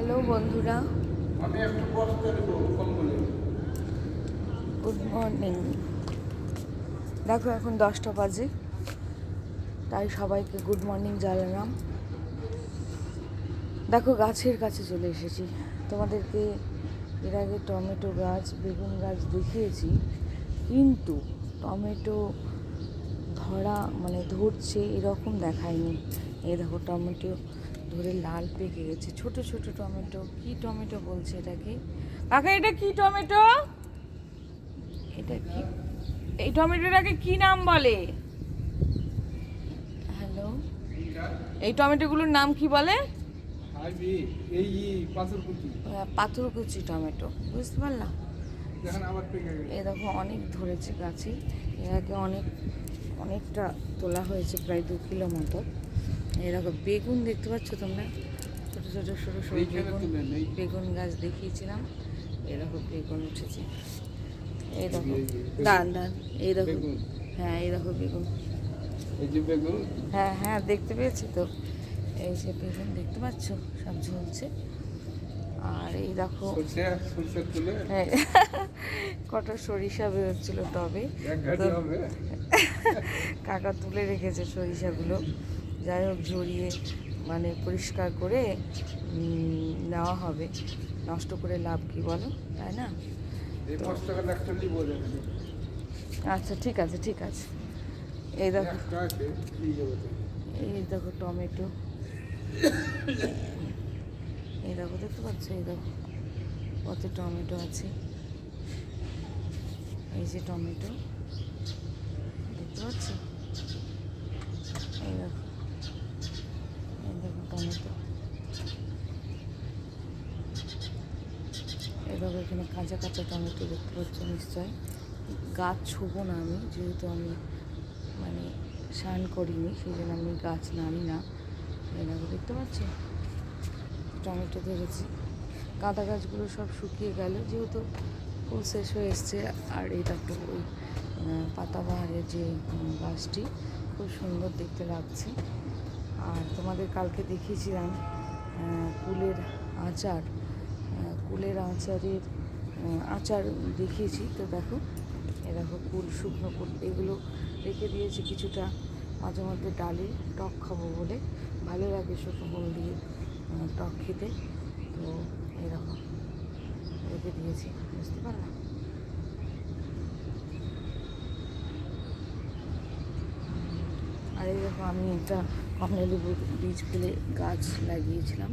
Hello বন্ধুরা, good morning. দেখো এখন 10টা বাজে, তাই সবাইকে গুড মর্নিং জানালাম। দেখো গাছের কাছে চলে এসেছি। তোমাদেরকে এর আগে টমেটো গাছ, বেগুন গাছ দেখিয়েছি, কিন্তু টমেটো ধরছে এরকম দেখায়নি। এই দেখো টমেটো ধরে লাল পেকে গেছে, ছোট ছোট টমেটো। কি টমেটো বলছে এটাকে? কাকা এটা কি টমেটো? এটা কি? এই টমেটোটাকে কি নাম বলে? হ্যালো, এই টমেটোগুলোর নাম কি বলে? পাথরকুচি টমেটো, বুঝতে পারলাম। এই দেখো অনেক ধরেছে গাছে, এর আগে অনেকটা তোলা হয়েছে, প্রায় 2 কিলো মতো। এরকম বেগুন দেখতে পাচ্ছ তোমরা, ছোটো ছোটো সরু সরু বেগুন গাছ দেখিয়েছিলাম। এরকম বেগুন উঠেছে, এই দেখো দান, এই দেখো। হ্যাঁ, এই দেখো বেগুন। হ্যাঁ হ্যাঁ, দেখতে পেয়েছি তো। এই যে বেগুন দেখতে পাচ্ছ, সব ঝুলছে। আর এই দেখো হ্যাঁ, কটা সরিষা বেরোচ্ছিল টবে, কাকা তুলে রেখেছে সরিষাগুলো। যাই হোক, ঝরিয়ে পরিষ্কার করে নেওয়া হবে। নষ্ট করে লাভ কি বলো, তাই না? আচ্ছা, ঠিক আছে ঠিক আছে। এই দেখো, এই দেখো টমেটো, এই দেখো দেখতে পাচ্ছ, এই দেখো কত টমেটো আছে। এই যে টমেটো দেখতে পাচ্ছ, এই দেখো, এই দেখো টমেটো। এভাবে এখানে কাঁচা কাঁচা টমেটো দেখতে পাচ্ছ নিশ্চয়। গাছ ছোবো না আমি, যেহেতু আমি স্নান করিনি, সেই জন্য আমি গাছ নামি না। এভাবে দেখতে পাচ্ছ টমেটো ধরেছি। গাঁদা গাছগুলো সব শুকিয়ে গেল, যেহেতু ফুল শেষ হয়ে এসছে। আর এই দেখো ওই পাতাবাহারের যে গাছটি, খুব সুন্দর দেখতে লাগছে। আর তোমাদের কালকে দেখিয়েছিলাম কুলের আচার, আচার দেখিয়েছি তো। দেখো, দেখো কুল, শুকনো কুল, এগুলো রেখে দিয়েছি কিছুটা, মাঝে মধ্যে ডালে টক খাবো বলে। ভালো লাগে শুকনো কুল দিয়ে টক খেতে, তো এরকম রেখে দিয়েছি, বুঝতে পারলাম। আর এই দেখো, আমি একটা কমলালেবুর বীজ ফেলে গাছ লাগিয়েছিলাম।